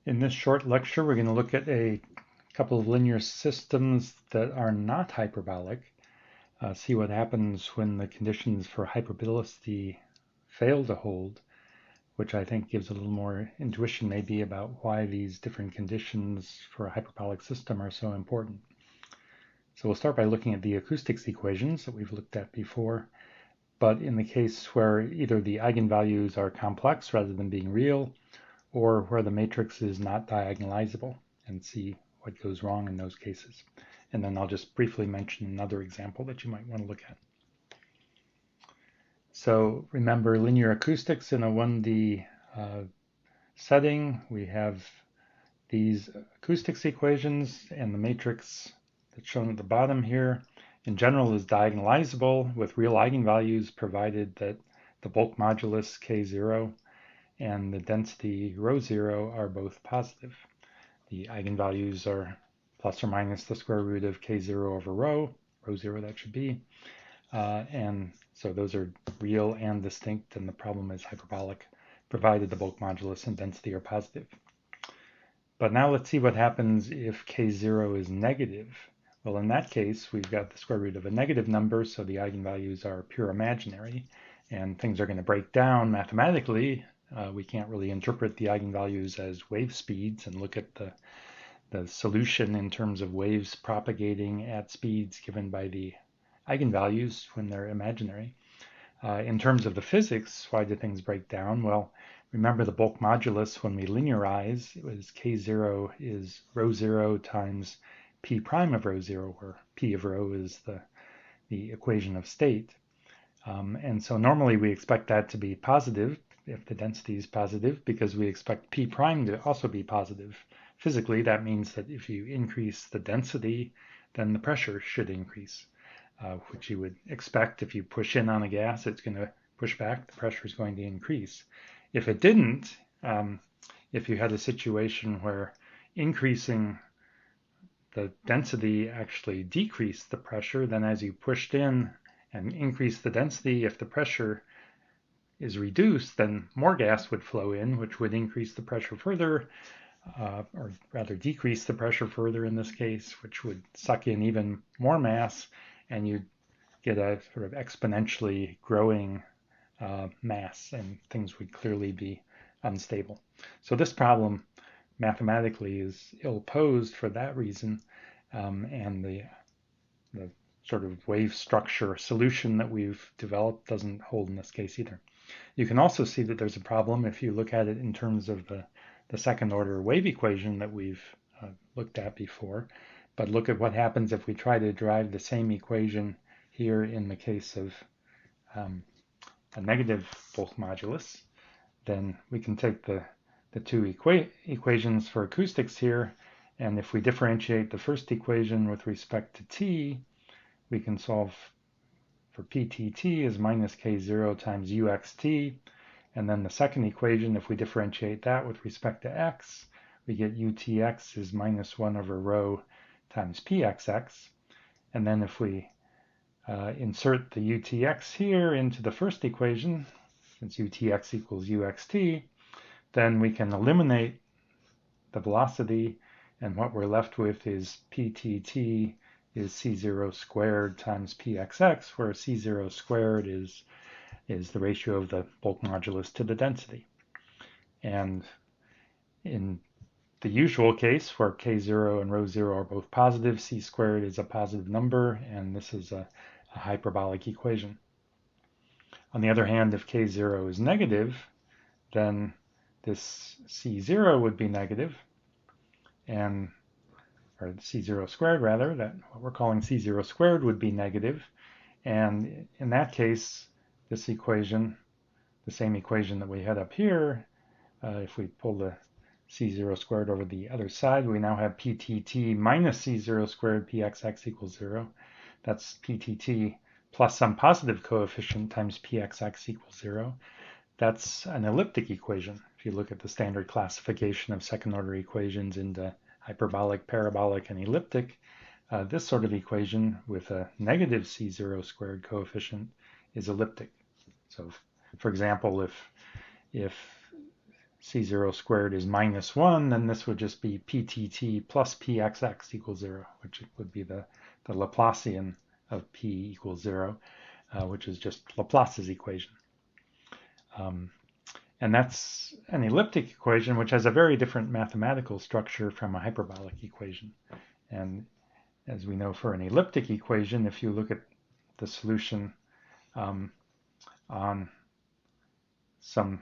In this short lecture, we're going to look at a couple of linear systems that are not hyperbolic, see what happens when the conditions for hyperbolicity fail to hold, which I think gives a little more intuition maybe about why these different conditions for a hyperbolic system are so important. So we'll start by looking at the acoustics equations that we've looked at before, but in the case where either the eigenvalues are complex rather than being real, or where the matrix is not diagonalizable, and see what goes wrong in those cases. And then I'll just briefly mention another example that you might want to look at. So remember linear acoustics in a 1D setting. We have these acoustics equations, and the matrix that's shown at the bottom here in general is diagonalizable with real eigenvalues, provided that the bulk modulus K0 and the density rho 0 are both positive. The eigenvalues are plus or minus the square root of K0 over rho 0 that should be. And so those are real and distinct, and the problem is hyperbolic, provided the bulk modulus and density are positive. But now let's see what happens if K0 is negative. Well, in that case, we've got the square root of a negative number, so the eigenvalues are pure imaginary, and things are going to break down mathematically. We can't really interpret the eigenvalues as wave speeds and look at the solution in terms of waves propagating at speeds given by the eigenvalues when they're imaginary. In terms of the physics, why do things break down? Well, remember the bulk modulus when we linearize, it was K0 is rho 0 times P prime of rho 0, where P of rho is the equation of state. And so normally we expect that to be positive if the density is positive, because we expect P prime to also be positive. Physically, that means that if you increase the density, then the pressure should increase, which you would expect if you push in on a gas, it's going to push back, the pressure is going to increase. If it didn't, if you had a situation where increasing the density actually decreased the pressure, then as you pushed in and increased the density, if the pressure is reduced, then more gas would flow in, which would increase the pressure further, or rather decrease the pressure further in this case, which would suck in even more mass, and you'd get a sort of exponentially growing mass, and things would clearly be unstable. So this problem mathematically is ill-posed for that reason, and the sort of wave structure solution that we've developed doesn't hold in this case either. You can also see that there's a problem if you look at it in terms of the second order wave equation that we've looked at before. But look at what happens if we try to derive the same equation here in the case of a negative bulk modulus. Then we can take the two equations for acoustics here, and if we differentiate the first equation with respect to t, we can solve for ptt is minus k0 times uxt, and then the second equation, if we differentiate that with respect to x, we get utx is minus 1 over rho times pxx, and then if we insert the utx here into the first equation, since utx equals uxt, then we can eliminate the velocity, and what we're left with is ptt is c0 squared times pxx, where c0 squared is the ratio of the bulk modulus to the density. And in the usual case, where k0 and rho 0 are both positive, c squared is a positive number, and this is a hyperbolic equation. On the other hand, if k0 is negative, then this c0 would be negative, or c0 squared rather, that what we're calling c0 squared would be negative, and in that case, this equation, the same equation that we had up here, if we pull the c0 squared over the other side, we now have ptt minus c0 squared pxx equals 0. That's ptt plus some positive coefficient times pxx equals 0. That's an elliptic equation. If you look at the standard classification of second order equations into hyperbolic, parabolic, and elliptic, this sort of equation with a negative c0 squared coefficient is elliptic. So for example, if c0 squared is -1, then this would just be ptt plus pxx equals 0, which would be the Laplacian of p equals 0, which is just Laplace's equation. And that's an elliptic equation, which has a very different mathematical structure from a hyperbolic equation. And as we know, for an elliptic equation, if you look at the solution on some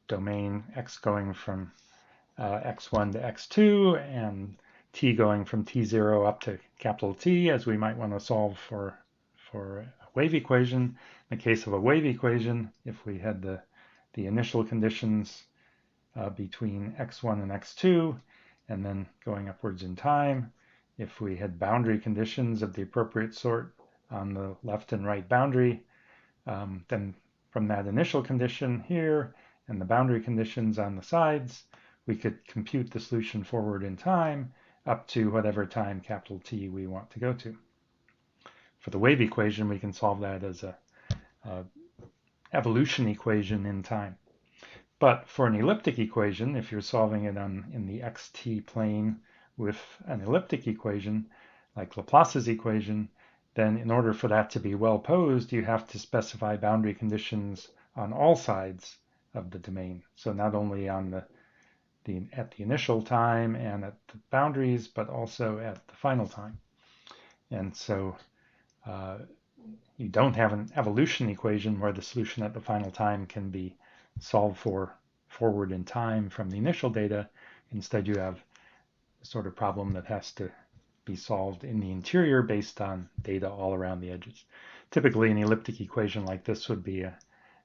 domain x going from x1 to x2 and t going from t0 up to capital T, as we might want to solve for a wave equation. In the case of a wave equation, if we had the initial conditions between x1 and x2, and then going upwards in time, if we had boundary conditions of the appropriate sort on the left and right boundary, then from that initial condition here and the boundary conditions on the sides, we could compute the solution forward in time up to whatever time capital T we want to go to. For the wave equation, we can solve that as a evolution equation in time. But for an elliptic equation, if you're solving it in the xt plane with an elliptic equation, like Laplace's equation, then in order for that to be well posed, you have to specify boundary conditions on all sides of the domain. So not only on at the initial time and at the boundaries, but also at the final time. And so you don't have an evolution equation where the solution at the final time can be solved for forward in time from the initial data. Instead, you have a sort of problem that has to be solved in the interior based on data all around the edges. Typically, an elliptic equation like this would be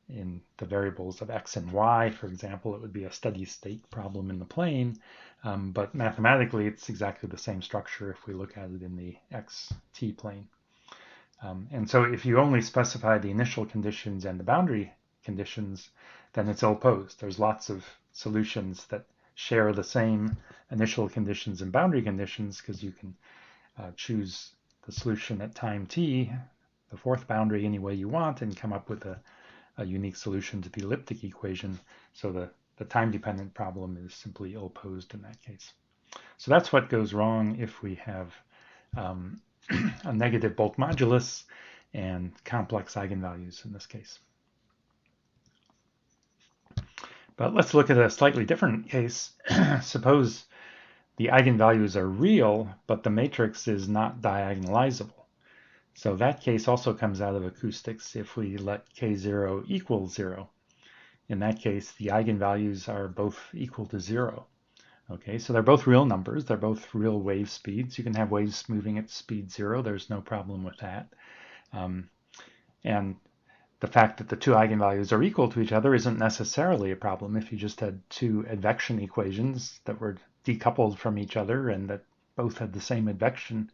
in the variables of x and y, for example, it would be a steady state problem in the plane, but mathematically it's exactly the same structure if we look at it in the xt plane. And so if you only specify the initial conditions and the boundary conditions, then it's ill-posed. There's lots of solutions that share the same initial conditions and boundary conditions, because you can choose the solution at time t, the fourth boundary, any way you want, and come up with a unique solution to the elliptic equation. So the time-dependent problem is simply ill-posed in that case. So that's what goes wrong if we have a negative bulk modulus and complex eigenvalues in this case. But let's look at a slightly different case. Suppose the eigenvalues are real, but the matrix is not diagonalizable. So that case also comes out of acoustics if we let k0 equal 0. In that case, the eigenvalues are both equal to 0. Okay, so they're both real numbers. They're both real wave speeds. You can have waves moving at speed 0. There's no problem with that. And the fact that the two eigenvalues are equal to each other isn't necessarily a problem. If you just had two advection equations that were decoupled from each other and that both had the same advection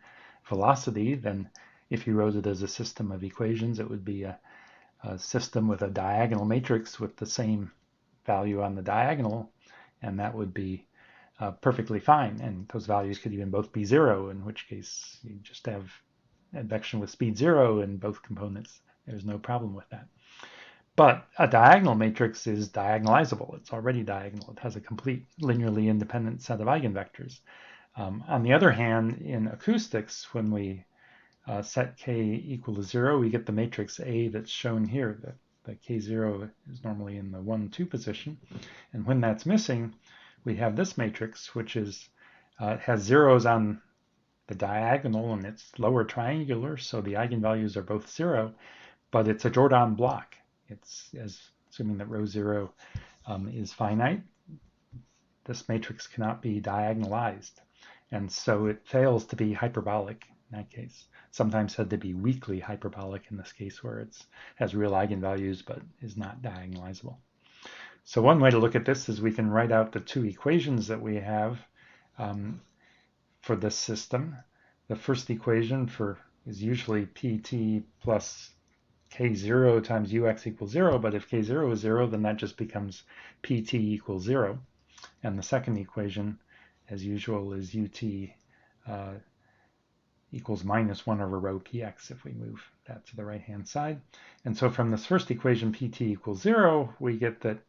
velocity, then if you wrote it as a system of equations, it would be a system with a diagonal matrix with the same value on the diagonal, and that would be perfectly fine. And those values could even both be 0, in which case you just have advection with speed 0 in both components. There's no problem with that. But a diagonal matrix is diagonalizable. It's already diagonal. It has a complete linearly independent set of eigenvectors. On the other hand, in acoustics, when we set k equal to 0, we get the matrix A that's shown here. The k0 is normally in the 1, 2 position. And when that's missing, we have this matrix, which is has zeros on the diagonal, and it's lower triangular, so the eigenvalues are both 0, but it's a Jordan block. It's assuming that row 0 is finite. This matrix cannot be diagonalized, and so it fails to be hyperbolic in that case. Sometimes said to be weakly hyperbolic in this case, where it has real eigenvalues but is not diagonalizable. So one way to look at this is we can write out the two equations that we have for this system. The first equation is usually pt plus k0 times ux equals 0, but if k0 is 0, then that just becomes pt equals 0. And the second equation, as usual, is ut equals minus 1 over rho px if we move that to the right-hand side. And so from this first equation, pt equals 0, we get that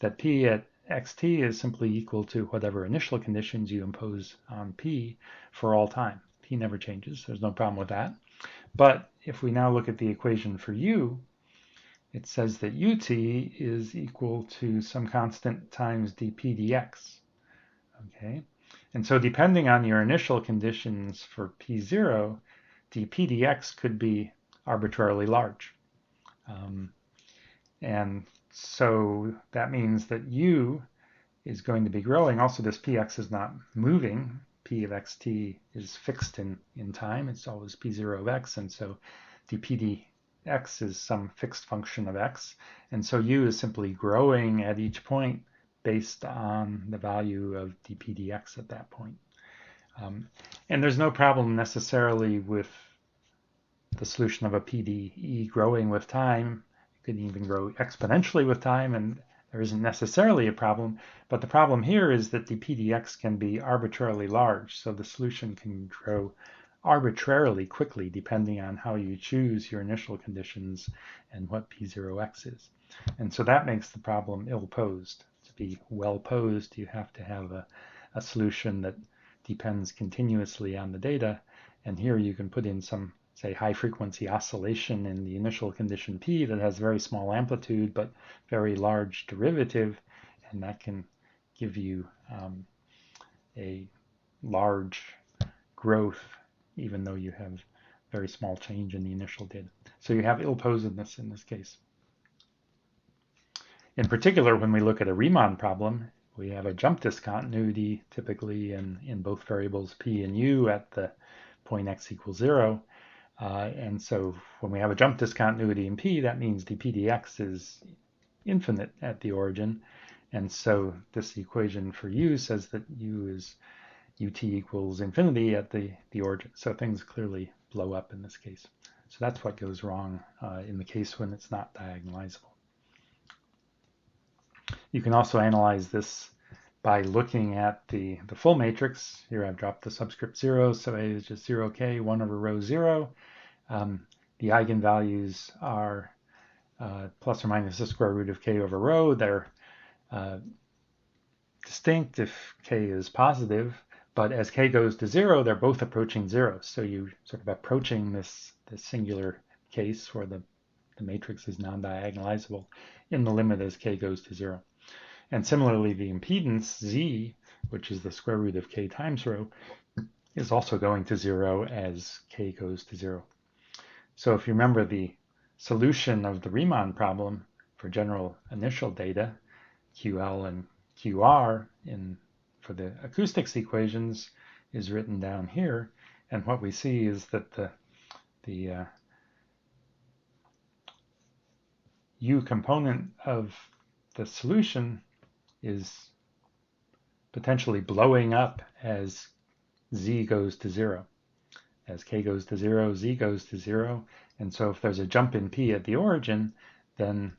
that P at xt is simply equal to whatever initial conditions you impose on P for all time. P never changes. There's no problem with that. But if we now look at the equation for U, it says that ut is equal to some constant times dp dx. Okay, and so depending on your initial conditions for p0, dp dx could be arbitrarily large. And so that means that u is going to be growing. Also, this px is not moving. P of xt is fixed in time. It's always p0 of x, and so dp dx is some fixed function of x. And so u is simply growing at each point based on the value of dp dx at that point. And there's no problem necessarily with the solution of a PDE growing with time. It could even grow exponentially with time, and there isn't necessarily a problem. But the problem here is that the PDX can be arbitrarily large, so the solution can grow arbitrarily quickly depending on how you choose your initial conditions and what P0x is. And so that makes the problem ill-posed. To be well-posed, you have to have a solution that depends continuously on the data, and here you can put in some, say, high-frequency oscillation in the initial condition P that has very small amplitude but very large derivative, and that can give you a large growth even though you have very small change in the initial data. So you have ill-posedness in this case. In particular, when we look at a Riemann problem, we have a jump discontinuity typically in both variables P and U at the point x equals 0. And so when we have a jump discontinuity in P, that means the PDX is infinite at the origin. And so this equation for U says that U is ut equals infinity at the origin. So things clearly blow up in this case. So that's what goes wrong in the case when it's not diagonalizable. You can also analyze this by looking at the full matrix. Here I've dropped the subscript 0, so A is just 0k, 1 over row 0. The eigenvalues are plus or minus the square root of k over rho. They're distinct if k is positive, but as k goes to 0, they're both approaching 0. So you're sort of approaching this singular case where the matrix is non-diagonalizable in the limit as k goes to 0. And similarly, the impedance, z, which is the square root of k times rho, is also going to 0 as k goes to 0. So if you remember the solution of the Riemann problem for general initial data, QL and QR for the acoustics equations is written down here. And what we see is that the U component of the solution is potentially blowing up as z goes to 0. As k goes to 0, z goes to 0. And so if there's a jump in P at the origin, then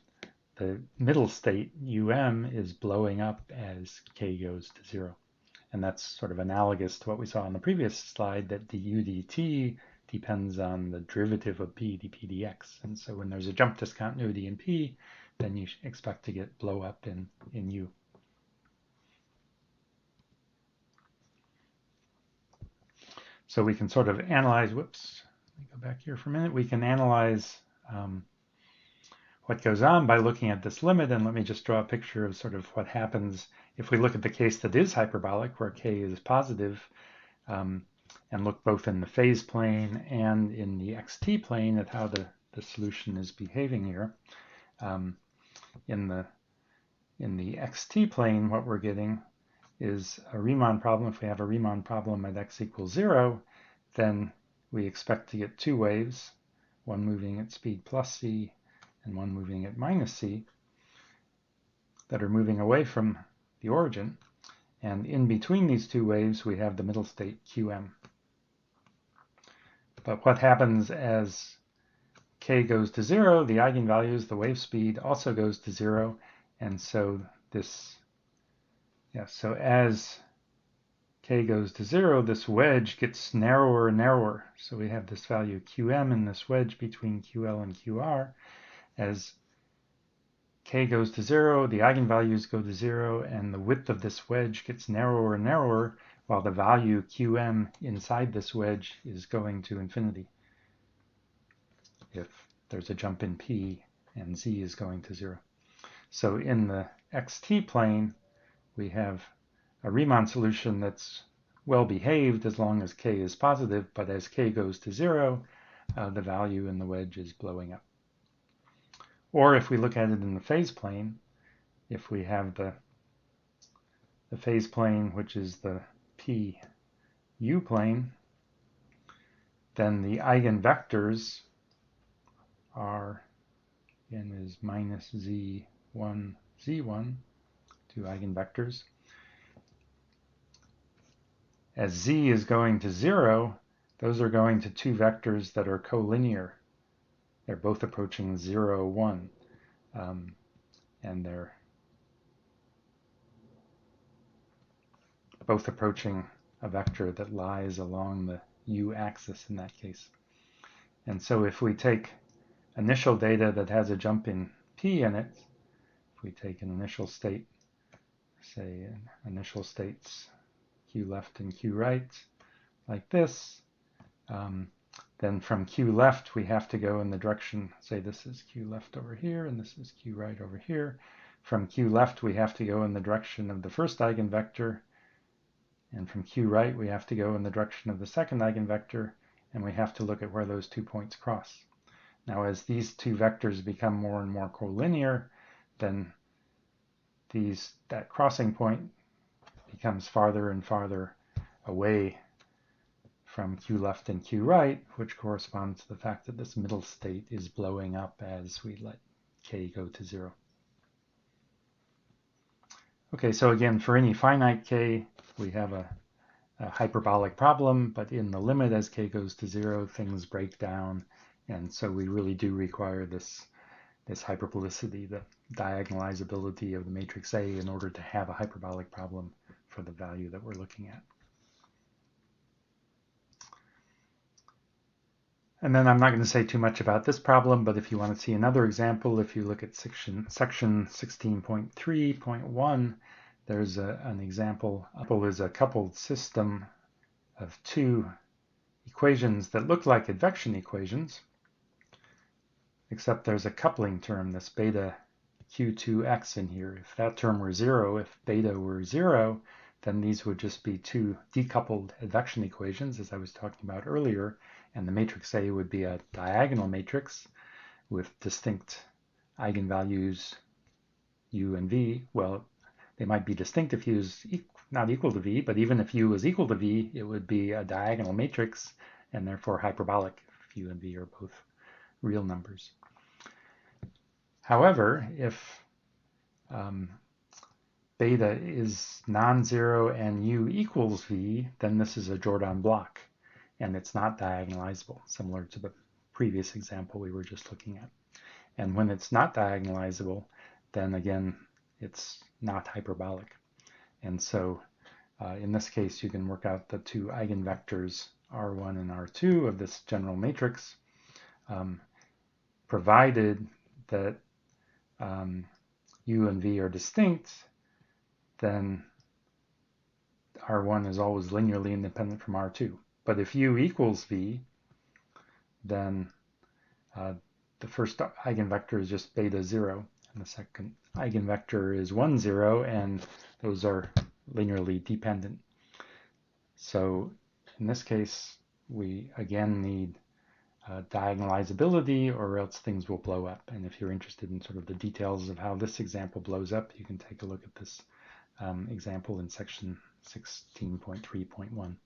the middle state, UM, is blowing up as k goes to 0. And that's sort of analogous to what we saw on the previous slide, that the UDT depends on the derivative of P dp dx. And so when there's a jump discontinuity in P, then you expect to get blow up in U. So we can sort of analyze, whoops, let me go back here for a minute. We can analyze what goes on by looking at this limit, and let me just draw a picture of sort of what happens if we look at the case that is hyperbolic, where k is positive, and look both in the phase plane and in the xt plane at how the solution is behaving here. In the xt plane, what we're getting is a Riemann problem. If we have a Riemann problem at x equals 0, then we expect to get two waves, one moving at speed plus c and one moving at minus c, that are moving away from the origin. And in between these two waves, we have the middle state qm. But what happens as k goes to 0, the eigenvalues, the wave speed, also goes to 0. And so so as k goes to 0, this wedge gets narrower and narrower. So we have this value qm in this wedge between ql and qr. As k goes to 0, the eigenvalues go to 0, and the width of this wedge gets narrower and narrower, while the value qm inside this wedge is going to infinity if there's a jump in p and z is going to 0. So in the xt plane, we have a Riemann solution that's well behaved as long as k is positive, but as k goes to 0, the value in the wedge is blowing up. Or if we look at it in the phase plane, if we have the phase plane, which is the pu plane, then the eigenvectors are, again, is minus z1, z1, two eigenvectors. As z is going to 0, those are going to two vectors that are collinear. They're both approaching 0, 1, and they're both approaching a vector that lies along the u-axis in that case. And so if we take initial data that has a jump in p in it, if we take an initial state, say initial states q left and q right, like this, then from q left we have to go in the direction, say this is q left over here and this is q right over here. From q left we have to go in the direction of the first eigenvector, and from q right we have to go in the direction of the second eigenvector, and we have to look at where those 2 points cross. Now as these two vectors become more and more collinear, then that crossing point becomes farther and farther away from q left and q right, which corresponds to the fact that this middle state is blowing up as we let k go to 0. Okay, so again, for any finite k, we have a hyperbolic problem, but in the limit as k goes to 0, things break down, and so we really do require this hyperbolicity, the diagonalizability of the matrix A, in order to have a hyperbolic problem for the value that we're looking at. And then I'm not going to say too much about this problem, but if you want to see another example, if you look at section 16.3.1, there's an example. Is a coupled system of two equations that look like advection equations, except there's a coupling term, this beta q2x in here. If that term were 0, if beta were 0, then these would just be two decoupled advection equations, as I was talking about earlier, and the matrix A would be a diagonal matrix with distinct eigenvalues u and v. Well, they might be distinct if u is not equal to v, but even if u is equal to v, it would be a diagonal matrix and therefore hyperbolic if u and v are both real numbers. However, if beta is non-zero and u equals v, then this is a Jordan block, and it's not diagonalizable, similar to the previous example we were just looking at. And when it's not diagonalizable, then again, it's not hyperbolic. And so in this case, you can work out the two eigenvectors r1 and r2 of this general matrix, provided that u and v are distinct, then r1 is always linearly independent from r2. But if u equals v, then the first eigenvector is just beta 0, and the second eigenvector is 1, 0, and those are linearly dependent. So in this case, we again need diagonalizability, or else things will blow up. And if you're interested in sort of the details of how this example blows up, you can take a look at this example in section 16.3.1.